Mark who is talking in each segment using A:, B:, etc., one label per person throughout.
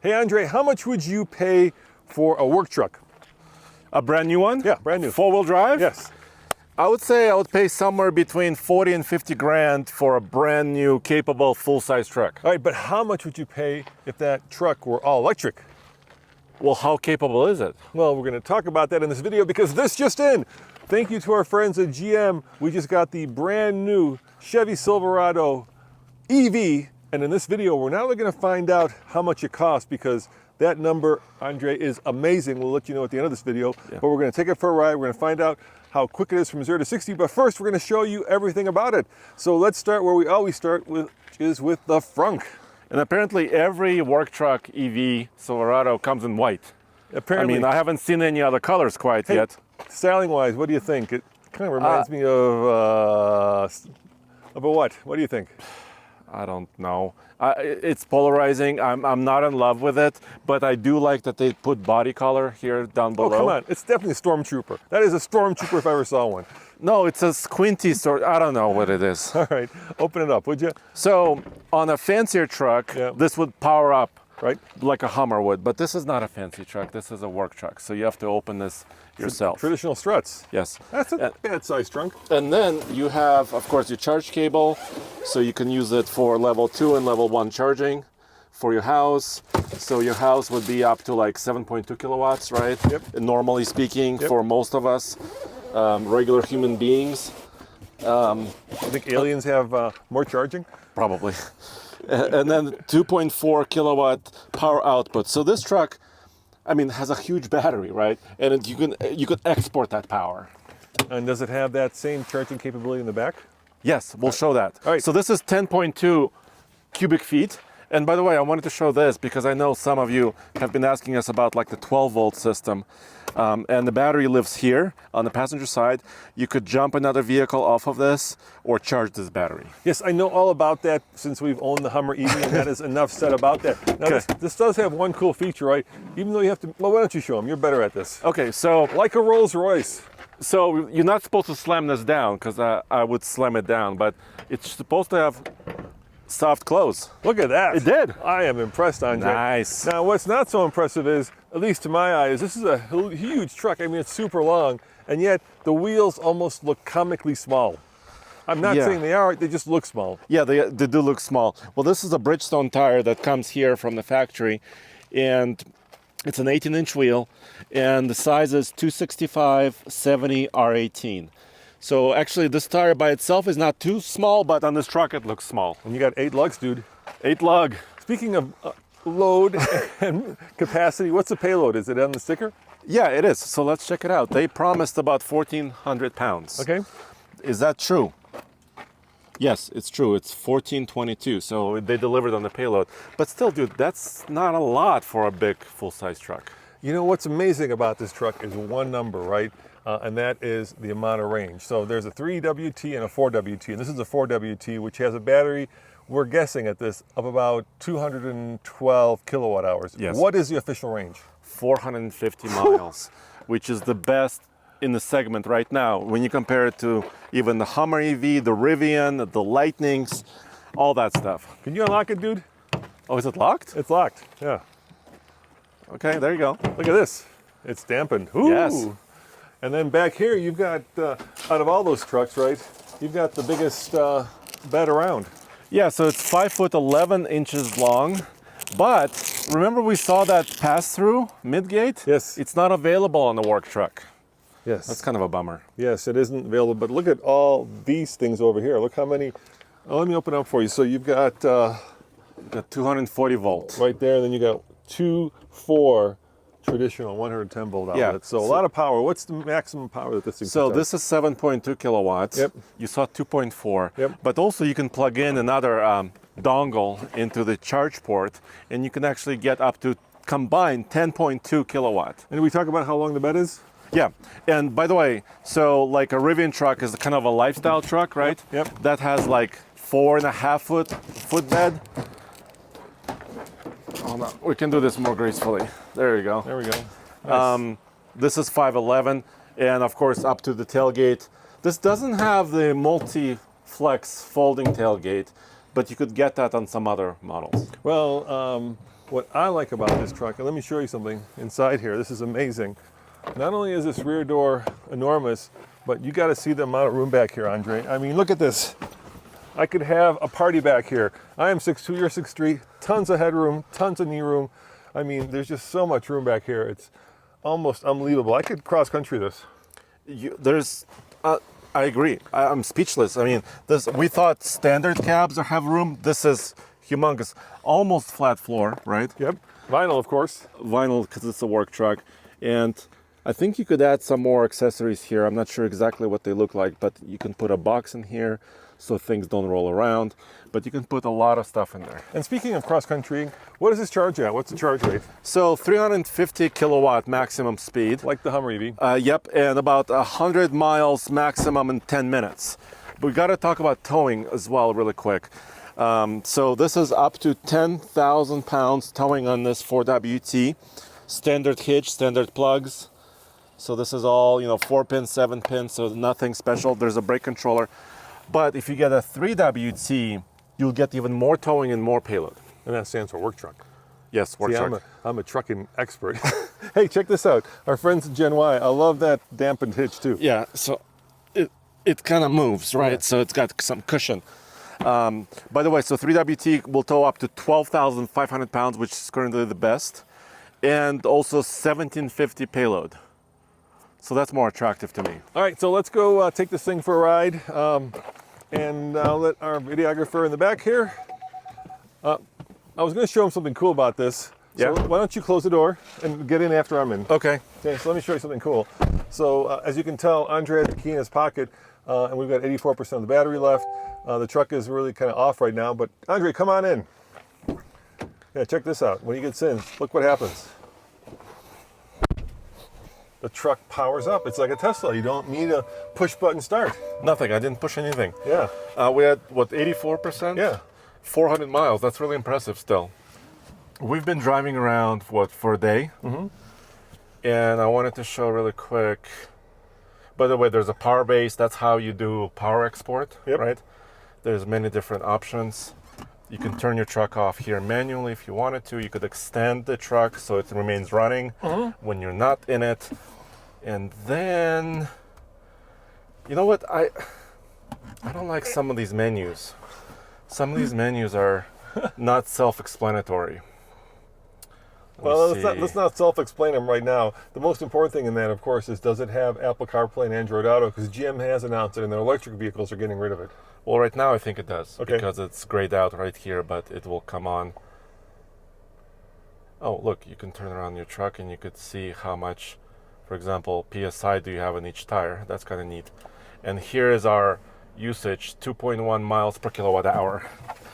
A: Hey, Andre, how much would you pay for a work truck?
B: A brand new one?
A: Yeah, brand new.
B: Four-wheel drive?
A: Yes.
B: I would say I would pay somewhere between 40 and 50 grand for a brand new, capable, full-size truck.
A: All right, but how much would you pay if that truck were all electric?
B: Well, how capable is it?
A: Well, we're going to talk about that in this video because this just in. Thank you to our friends at GM. We just got the brand new Chevy Silverado EV. And in this video, we're not only going to find out how much it costs, because that number, Andre, is amazing. We'll let you know at the end of this video. Yeah. But we're going to take it for a ride. We're going to find out how quick it is from 0 to 60. But first, we're going to show you everything about it. So let's start where we always start, which is with the frunk.
B: And apparently every work truck EV Silverado comes in white.
A: Apparently.
B: I mean, I haven't seen any other colors quite yet.
A: Styling-wise, what do you think? It kind of reminds me of a what? What do you think?
B: I don't know. It's polarizing. I'm not in love with it, but I do like that they put body color here down below.
A: Oh, come on. It's definitely a Stormtrooper. That is a Stormtrooper if I ever saw one.
B: No, it's a squinty sort. I don't know what it is.
A: All right. Open it up, would you?
B: So on a fancier truck, this would power up,
A: right?
B: Like a Hummer would. But this is not a fancy truck. This is a work truck. So you have to open this yourself.
A: Traditional struts.
B: Yes.
A: That's a bad size trunk.
B: And then you have, of course, your charge cable. So you can use it for level 2 and level 1 charging for your house. So your house would be up to like 7.2 kilowatts, right?
A: Yep.
B: Normally speaking, for most of us, regular human beings.
A: I think aliens have more charging?
B: Probably. And then 2.4 kilowatt power output. So this truck, I mean, has a huge battery, right? And you can export that power.
A: And does it have that same charging capability in the back?
B: Yes, we'll show that.
A: All right.
B: So this is 10.2 cubic feet. And by the way, I wanted to show this because I know some of you have been asking us about like the 12-volt system. And the battery lives here on the passenger side. You could jump another vehicle off of this or charge this battery.
A: Yes, I know all about that since we've owned the Hummer EV, and that is enough said about that. Now, this does have one cool feature, right? Even though you have to, well, why don't you show them? You're better at this.
B: Okay, so
A: like a Rolls Royce.
B: So you're not supposed to slam this down because I would slam it down, but it's supposed to have soft close.
A: Look at that.
B: It did.
A: I am impressed, Andre.
B: Nice.
A: Now, what's not so impressive is, at least to my eyes, this is a huge truck. I mean, it's super long, and yet the wheels almost look comically small. I'm not saying they are, they just look small. Yeah,
B: they do look small. Well, this is a Bridgestone tire that comes here from the factory, and it's an 18-inch wheel, and the size is 265/70 R18. So actually, this tire by itself is not too small, but on this truck it looks small.
A: And you got 8 lugs, dude.
B: 8 lug.
A: Speaking of load and capacity, what's the payload? Is it on the sticker?
B: Yeah, it is. So let's check it out. They promised about 1,400 pounds.
A: Okay.
B: Is that true? Yes, it's true. It's 1,422. So they delivered on the payload. But still, dude, that's not a lot for a big full-size truck.
A: You know what's amazing about this truck is one number, right? And that is the amount of range. So there's a 3WT and a 4WT, and this is a 4WT, which has a battery, we're guessing at this, of about 212 kilowatt hours.
B: Yes.
A: What is the official range?
B: 450 miles, which is the best in the segment right now. When you compare it to even the Hummer EV, the Rivian, the Lightnings, all that stuff.
A: Can you unlock it, dude?
B: Oh, is it locked?
A: It's locked, yeah.
B: Okay, there you go.
A: Look at this. It's dampened. Ooh.
B: Yes.
A: And then back here, you've got, out of all those trucks, right, you've got the biggest bed around.
B: Yeah, so it's 5 foot 11 inches long. But remember we saw that pass-through mid-gate?
A: Yes.
B: It's not available on the work truck.
A: Yes.
B: That's kind of a bummer.
A: Yes, it isn't available. But look at all these things over here. Look how many. Oh, let me open up for you. So you've got
B: 240 volts.
A: Right there, and then you got 4 traditional 110 volt outlets.
B: Yeah.
A: So a lot of power. What's the maximum power that this thing
B: So
A: puts out?
B: this is 7.2 kilowatts.
A: Yep.
B: You saw 2.4.
A: Yep.
B: But also you can plug in another dongle into the charge port, and you can actually get up to combined 10.2 kilowatt.
A: And did we talk about how long the bed is?
B: Yeah, and by the way, so like a Rivian truck is kind of a lifestyle truck, right?
A: Yep.
B: That has like 4.5 foot bed. Hold on, we can do this more gracefully. There you go.
A: There we go. Nice.
B: This is 5'11", and of course up to the tailgate. This doesn't have the multi-flex folding tailgate, but you could get that on some other models.
A: Well, What I like about this truck, and let me show you something inside here. This is amazing. Not only is this rear door enormous, but you got to see the amount of room back here, Andre. I mean, look at this. I could have a party back here. I am 6'2", you're 6'3", tons of headroom, tons of knee room. I mean, there's just so much room back here. It's almost unbelievable. I could cross country this.
B: I agree. I'm speechless. I mean, we thought standard cabs have room. This is humongous. Almost flat floor, right?
A: Yep. Vinyl, of course.
B: Vinyl, because it's a work truck. And I think you could add some more accessories here. I'm not sure exactly what they look like, but you can put a box in here so things don't roll around. But you can put a lot of stuff in there.
A: And speaking of cross country, what does this charge at? What's the charge rate?
B: So 350 kilowatt maximum speed.
A: Like the Hummer EV.
B: Yep, and about 100 miles maximum in 10 minutes. We got to talk about towing as well really quick. So this is up to 10,000 pounds towing on this 4WT. Standard hitch, standard plugs. So this is all, 4-pin, 7-pin, so nothing special. There's a brake controller. But if you get a 3WT, you'll get even more towing and more payload.
A: And that stands for work truck.
B: Yes, work truck.
A: I'm a trucking expert. Hey, check this out. Our friends at Gen Y, I love that dampened hitch too.
B: Yeah, so it kind of moves, right?
A: Yeah.
B: So it's got some cushion. By the way, so 3WT will tow up to 12,500 pounds, which is currently the best, and also 1750 payload. So that's more attractive to me.
A: All right, so let's go take this thing for a ride. And I'll let our videographer in the back here. I was going to show him something cool about this. So
B: Yeah.
A: why don't you close the door and get in after I'm in?
B: Okay.
A: Okay, so let me show you something cool. So as you can tell, Andre has the key in his pocket, and we've got 84% of the battery left. The truck is really kind of off right now, but Andre, come on in. Yeah, check this out. When he gets in, look what happens. The truck powers up. It's like a Tesla. You don't need a push button start.
B: Nothing. I didn't push anything.
A: Yeah.
B: We had, 84%?
A: Yeah.
B: 400 miles. That's really impressive still. We've been driving around, for a day? Mm-hmm. And I wanted to show really quick. By the way, there's a power base. That's how you do power export, right? There's many different options. You can turn your truck off here manually if you wanted to. You could extend the truck so it remains running when you're not in it. And then, you know what? I don't like some of these menus. Some of these menus are not self-explanatory.
A: Well, let's not self-explain them right now. The most important thing in that, of course, is does it have Apple CarPlay and Android Auto? Because GM has announced it, and their electric vehicles are getting rid of it.
B: Well, right now I think it does,
A: Okay.
B: because it's grayed out right here, but it will come on. Oh, look, you can turn around your truck and you could see how much, for example, PSI do you have in each tire. That's kind of neat. And here is our usage, 2.1 miles per kilowatt hour.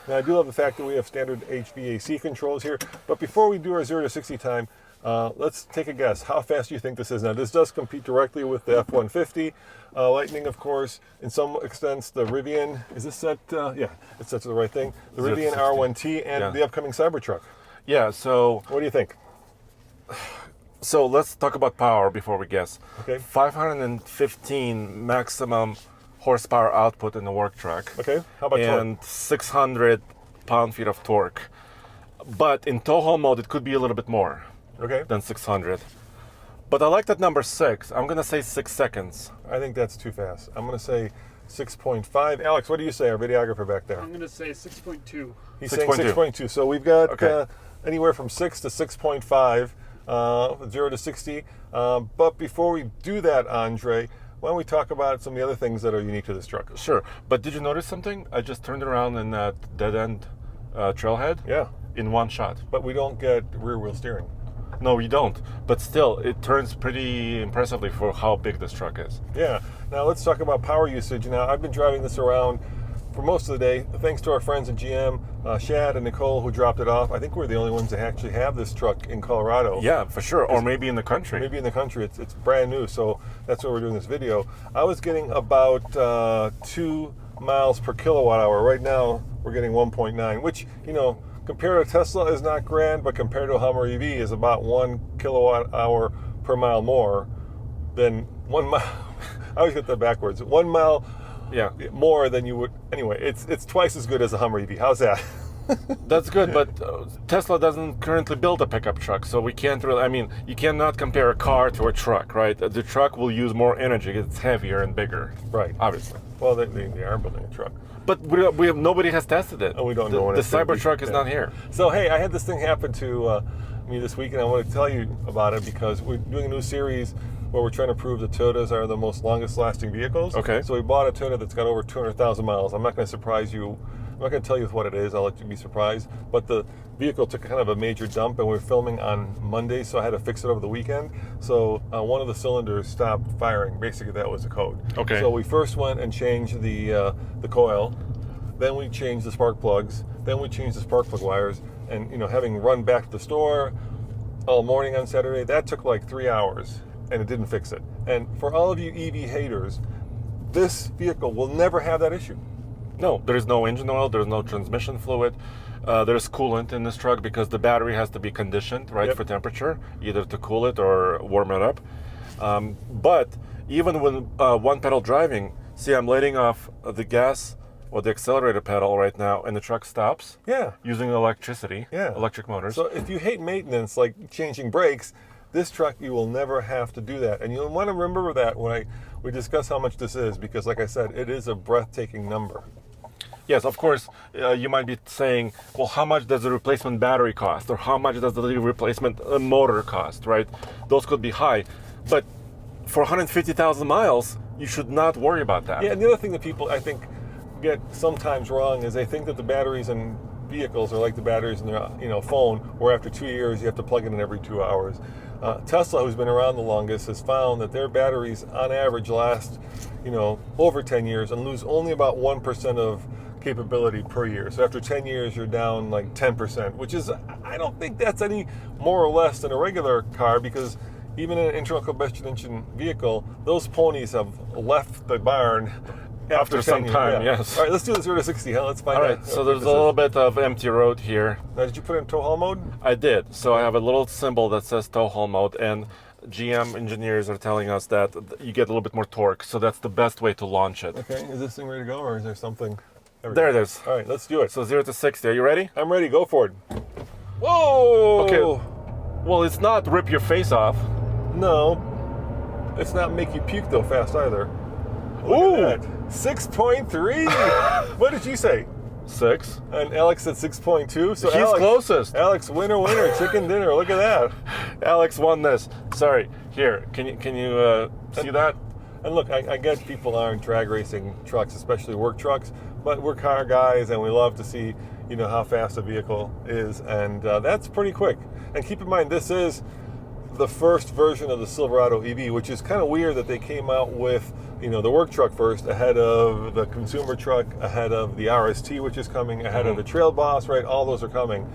A: Now, I do love the fact that we have standard HVAC controls here. But before we do our 0 to 60 time, let's take a guess. How fast do you think this is? Now, this does compete directly with the F-150. Lightning, of course, in some extents, the Rivian. Is this set? Yeah, it's set to the right thing. The
B: 0 to
A: Rivian
B: 60.
A: R1T and the upcoming Cybertruck.
B: Yeah, so
A: What do you think?
B: let's talk about power before we guess.
A: Okay.
B: 515 maximum horsepower output in the work truck.
A: Okay. How about torque?
B: And 600 pound-feet of torque. But in tow haul mode, it could be a little bit more
A: Okay.
B: than 600. But I like that number 6. I'm going to say 6 seconds.
A: I think that's too fast. I'm going to say 6.5. Alex, what do you say, our videographer back there?
C: I'm going to say 6.2.
A: He's saying
B: 6.2.
A: 6.2. So we've got
B: Okay.
A: anywhere from 6 to 6.5, 0 to 60. But before we do that, Andre, why don't we talk about some of the other things that are unique to this truck?
B: Sure. But did you notice something? I just turned around in that dead-end trailhead
A: Yeah,
B: in one shot.
A: but we don't get rear-wheel steering.
B: No, you don't. But still, it turns pretty impressively for how big this truck is.
A: Yeah. Now let's talk about power usage. Now I've been driving this around for most of the day, thanks to our friends at GM, Shad and Nicole, who dropped it off. I think we're the only ones that actually have this truck in Colorado.
B: Yeah, for sure. Or maybe in the country.
A: Maybe in the country. It's brand new, so that's why we're doing this video. I was getting about 2 miles per kilowatt hour. Right now, we're getting 1.9, which, compared to Tesla is not grand, but compared to a Hummer EV is about 1 kilowatt hour per mile more than 1 mile. I always get that backwards. 1 mile
B: Yeah.
A: more than you would. Anyway, it's twice as good as a Hummer EV. How's that?
B: That's good, but Tesla doesn't currently build a pickup truck, so we can't really. I mean, you cannot compare a car to a truck, right? The truck will use more energy; it's heavier and bigger,
A: Right.
B: obviously.
A: Well, they are building a truck.
B: But we have nobody has tested it.
A: And we don't know when
B: The
A: it's gonna be.
B: Cybertruck is
A: Yeah.
B: not here.
A: So, hey, I had this thing happen to me this week, and I want to tell you about it because we're doing a new series where we're trying to prove that Toyotas are the most longest-lasting vehicles.
B: Okay.
A: So we bought a Toyota that's got over 200,000 miles. I'm not going to surprise you. I'm not going to tell you what it is. I'll let you be surprised. But the vehicle took kind of a major dump, and we were filming on Monday, so I had to fix it over the weekend. So one of the cylinders stopped firing. Basically, that was the code.
B: Okay.
A: So we first went and changed the coil. Then we changed the spark plugs. Then we changed the spark plug wires. And having run back to the store all morning on Saturday, that took like 3 hours, and it didn't fix it. And for all of you EV haters, this vehicle will never have that issue.
B: No, there is no engine oil. There's no transmission fluid. There's coolant in this truck because the battery has to be conditioned, right,
A: Yep.
B: for temperature, either to cool it or warm it up. But even when one pedal driving, see, I'm letting off the gas or the accelerator pedal right now, and the truck stops.
A: Yeah.
B: Using electricity.
A: Yeah.
B: Electric motors.
A: So if you hate maintenance, like changing brakes, this truck you will never have to do that. And you'll want to remember that when we discuss how much this is, because like I said, it is a breathtaking number.
B: Yes, of course, you might be saying, well, how much does the replacement battery cost? Or how much does the replacement motor cost, right? Those could be high. But for 150,000 miles, you should not worry about that.
A: Yeah, and the other thing that people, I think, get sometimes wrong is they think that the batteries in vehicles are like the batteries in their phone, where after 2 years you have to plug it in every 2 hours. Tesla, who's been around the longest, has found that their batteries on average last over 10 years and lose only about 1% of capability per year. So after 10 years you're down like 10%, which is, I don't think that's any more or less than a regular car, because even in an internal combustion engine vehicle, those ponies have left the barn
B: After
A: 10
B: some
A: years.
B: time,
A: Yeah.
B: yes.
A: All right, let's do the 0 to 60. Huh? Let's find
B: All
A: out.
B: right, so
A: what
B: there's
A: this
B: a little
A: is.
B: bit of empty road here.
A: Now, did you put it in tow haul mode?
B: I did. So I have a little symbol that says tow haul mode, and GM engineers are telling us that you get a little bit more torque, so that's the best way to launch it.
A: Okay, is this thing ready to go, or is there something? we
B: There
A: go.
B: it is.
A: All right, let's do it.
B: So 0 to 60, are you ready?
A: I'm ready. Go for it. Whoa!
B: Okay. Well, it's not rip your face off.
A: No, it's not make you puke though fast either.
B: Ooh!
A: Look at that. 6.3. What did you say?
B: 6.
A: And Alex said 6.2. So
B: He's
A: Alex,
B: closest.
A: Alex, winner, chicken dinner. Look at that.
B: Alex won this. Sorry. Here, can you see that?
A: And look, I get people aren't drag racing trucks, especially work trucks, but we're car guys and we love to see, how fast a vehicle is, and that's pretty quick. And keep in mind, this is the first version of the Silverado EV, which is kind of weird that they came out with, the work truck first, ahead of the consumer truck, ahead of the RST, which is coming, ahead of the Trail Boss, right? All those are coming.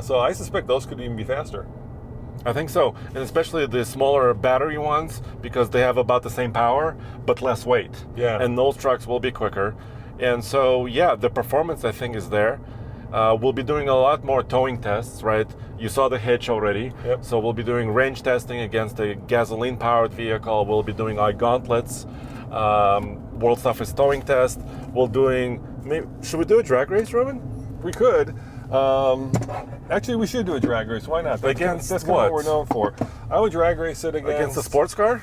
A: So I suspect those could even be faster.
B: I think so, and especially the smaller battery ones, because they have about the same power but less weight.
A: Yeah.
B: And those trucks will be quicker. And so, yeah, the performance I think is there. We'll be doing a lot more towing tests, right? You saw the hitch already.
A: Yep.
B: So we'll be doing range testing against a gasoline-powered vehicle. We'll be doing our gauntlets, world's toughest towing test. Should we do a drag race, Robin?
A: We could. Actually, we should do a drag race. Why not? That's
B: Against
A: kind of what
B: what?
A: we're known for. I would drag race it
B: Against a sports car?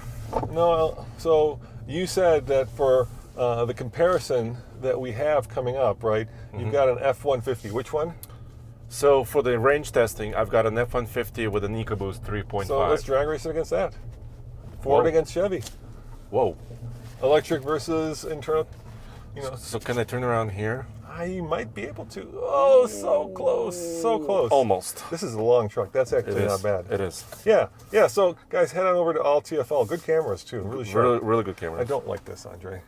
A: No, so you said that for the comparison that we have coming up, right? You've got an F-150. Which one?
B: So for the range testing, I've got an F-150 with an EcoBoost 3.5.
A: So let's drag race it against that. Ford
B: Whoa.
A: against Chevy.
B: Whoa.
A: Electric versus internal.
B: So can I turn around here?
A: I might be able to. Oh, so close, so close.
B: Almost.
A: This is a long truck. That's actually not bad.
B: It is.
A: Yeah. So guys, head on over to all TFL. Good cameras too. Really sharp.
B: Really, really good camera.
A: I don't like this, Andre.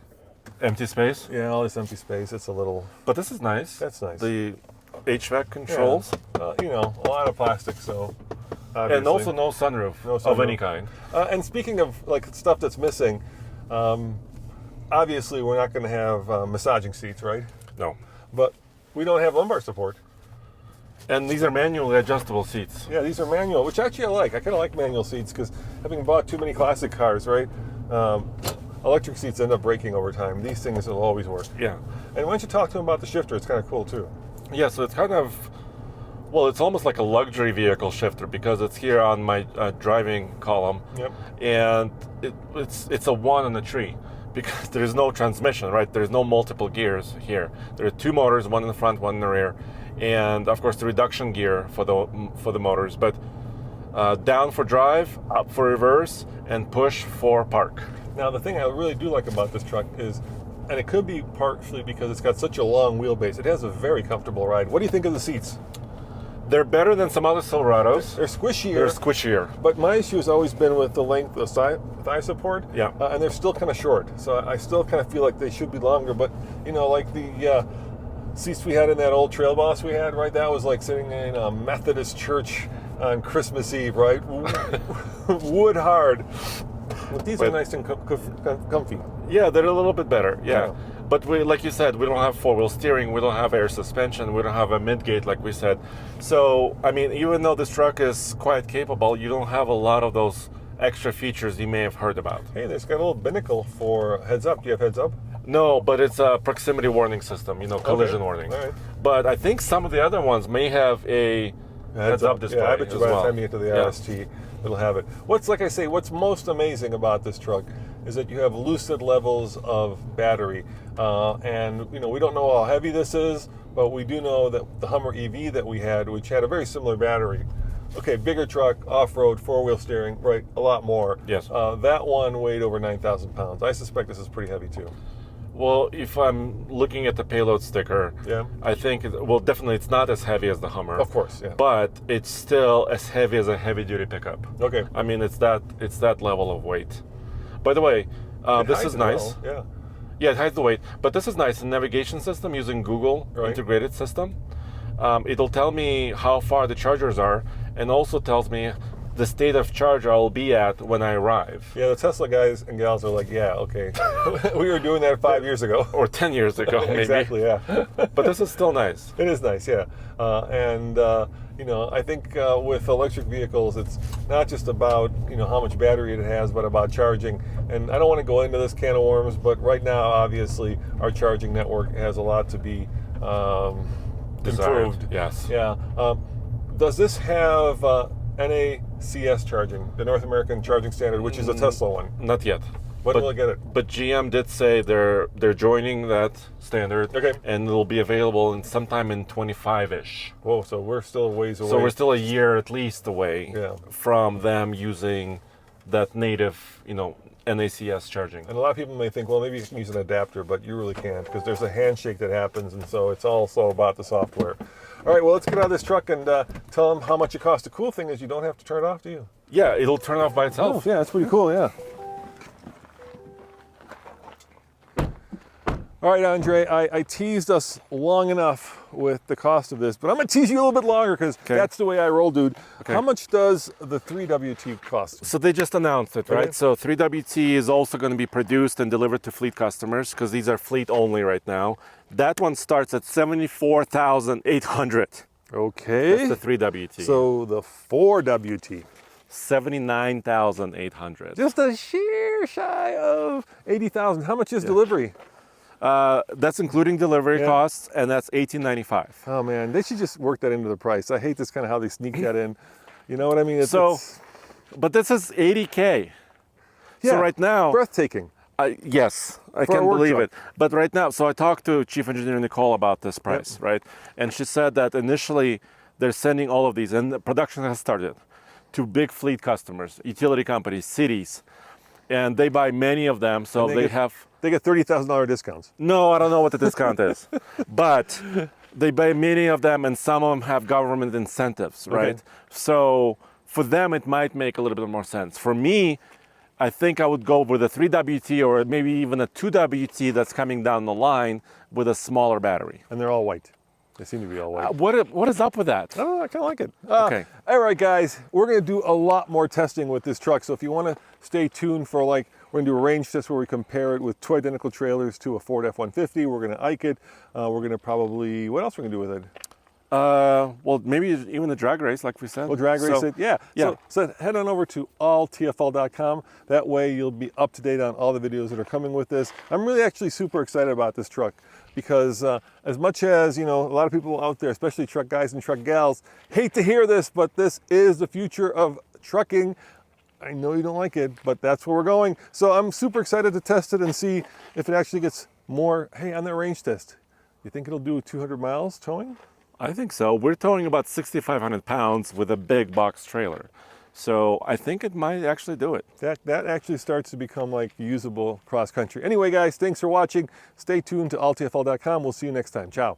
B: Empty space.
A: Yeah, all this empty space. It's a little.
B: But this is nice.
A: That's nice.
B: The HVAC controls.
A: A lot of plastic, so. Obviously.
B: And also no sunroof, of
A: sunroof.
B: any kind.
A: And speaking of like stuff that's missing, obviously we're not going to have massaging seats, right?
B: No.
A: But we don't have lumbar support.
B: And these are manually adjustable seats.
A: Yeah, these are manual, which actually I like. I kind of like manual seats because having bought too many classic cars, right? Electric seats end up breaking over time. These things will always work.
B: Yeah.
A: And why don't you talk to them about the shifter? It's kind of cool too.
B: Yeah, so it's kind of, well, it's almost like a luxury vehicle shifter because it's here on my driving column.
A: Yep.
B: And it's a one on a tree because there's no transmission, right? There's no multiple gears here. There are two motors, one in the front, one in the rear, and of course the reduction gear for the motors. But down for drive, up for reverse, and push for park.
A: Now, the thing I really do like about this truck is, and it could be partially because it's got such a long wheelbase, it has a very comfortable ride. What do you think of the seats?
B: They're better than some other Silverados.
A: They're squishier.
B: They're squishier.
A: But my issue has always been with the length of thigh support.
B: Yeah.
A: And they're still kind of short. So I still kind of feel like they should be longer. But, you know, like the seats we had in that old Trail Boss we had, right? That was like sitting in a Methodist church on Christmas Eve, right? Wood hard. But these are nice and comfy.
B: Yeah, they're a little bit better. Yeah. But we, like you said, we don't have four-wheel steering, we don't have air suspension, we don't have a mid-gate like we said. So, I mean, even though this truck is quite capable, you don't have a lot of those extra features you may have heard about.
A: Hey, there's got a little binnacle for heads up. Do you have heads up?
B: No, but it's a proximity warning system, you know, collision warning.
A: All right.
B: But I think some of the other ones may have a heads-up display.
A: Yeah, I bet you by the time you get to the
B: Yeah.
A: RST, it'll have it. What's most amazing about this truck is that you have lucid levels of battery. And, you know, we don't know how heavy this is, but we do know that the Hummer EV that we had, which had a very similar battery, okay, bigger truck, off-road, four-wheel steering, right, a lot more.
B: Yes.
A: That one weighed over 9,000 pounds. I suspect this is pretty heavy, too.
B: Well, if I'm looking at the payload sticker,
A: Yeah.
B: I think, definitely it's not as heavy as the Hummer.
A: Of course, yeah.
B: But it's still as heavy as a heavy-duty pickup.
A: Okay.
B: I mean, it's that level of weight. By the way, this is nice.
A: Well, yeah.
B: Yeah, it hides the weight, but this is nice. The navigation system using Google integrated system. It'll tell me how far the chargers are, and also tells me the state of charge I'll be at when I arrive.
A: Yeah, the Tesla guys and gals are like, yeah, okay. We were doing that 5 years ago.
B: Or 10 years ago, maybe.
A: Exactly, yeah.
B: But this is still nice.
A: It is nice, yeah. You know, I think with electric vehicles, it's not just about, you know, how much battery it has, but about charging. And I don't want to go into this can of worms, but right now, obviously, our charging network has a lot to be
B: Desired,
A: improved.
B: yes.
A: Yeah. Does this have NACS charging, the North American Charging Standard, which is a Tesla one?
B: Not yet.
A: When will I get it?
B: But GM did say they're joining that standard,
A: Okay.
B: and it'll be available in sometime in 25-ish.
A: Whoa, so we're still a ways away.
B: So we're still a year at least away from them using that native, you know, NACS charging.
A: And a lot of people may think, well, maybe you can use an adapter, but you really can't because there's a handshake that happens, and so it's also about the software. All right, well, let's get out of this truck and tell them how much it costs. The cool thing is you don't have to turn it off, do you?
B: Yeah, it'll turn off by itself.
A: Oh, yeah, that's pretty cool, yeah. All right, Andre, I teased us long enough with the cost of this, but I'm going to tease you a little bit longer because that's the way I roll, dude.
B: Okay.
A: How much does the 3WT cost?
B: So they just announced it, right?
A: Okay.
B: So 3WT is also going to be produced and delivered to fleet customers because these are fleet only right now. That one starts at $74,800.
A: Okay.
B: That's the 3WT.
A: So the 4WT.
B: $79,800.
A: Just a sheer shy of 80,000. How much is delivery?
B: That's including delivery costs, and that's $1,895.
A: Oh man, they should just work that into the price. I hate this kind of how they sneak that in. You know what I mean?
B: But this is $80K.
A: Yeah,
B: so right now,
A: breathtaking.
B: yes, I
A: For a
B: can
A: work
B: believe
A: truck.
B: it. But right now, so I talked to Chief Engineer Nicole about this price, right? And she said that initially they're sending all of these, and the production has started, to big fleet customers, utility companies, cities, and they buy many of them. So they
A: get $30,000 discounts.
B: No, I don't know what the discount is, but they buy many of them, and some of them have government incentives, right?
A: Okay.
B: So for them, it might make a little bit more sense. For me, I think I would go with a 3WT or maybe even a 2WT that's coming down the line with a smaller battery.
A: And they're all white. They seem to be all white.
B: What is up with that?
A: Oh, I kind of like it.
B: Okay.
A: All right, guys, we're going to do a lot more testing with this truck. So if you want to stay tuned for we're going to do a range test where we compare it with two identical trailers to a Ford F-150. We're going to Ike it. We're going to probably, what else we're going to do with it?
B: Well, maybe even the drag race, like we said.
A: We'll drag race it, yeah.
B: Yeah.
A: So head on over to alltfl.com. That way you'll be up to date on all the videos that are coming with this. I'm really actually super excited about this truck because as much as, a lot of people out there, especially truck guys and truck gals, hate to hear this, but this is the future of trucking. I know you don't like it, but that's where we're going. So I'm super excited to test it and see if it actually gets more. Hey, on that range test, you think it'll do 200 miles towing?
B: I think so. We're towing about 6,500 pounds with a big box trailer. So I think it might actually do it.
A: That actually starts to become like usable cross country. Anyway, guys, thanks for watching. Stay tuned to alltfl.com. We'll see you next time. Ciao.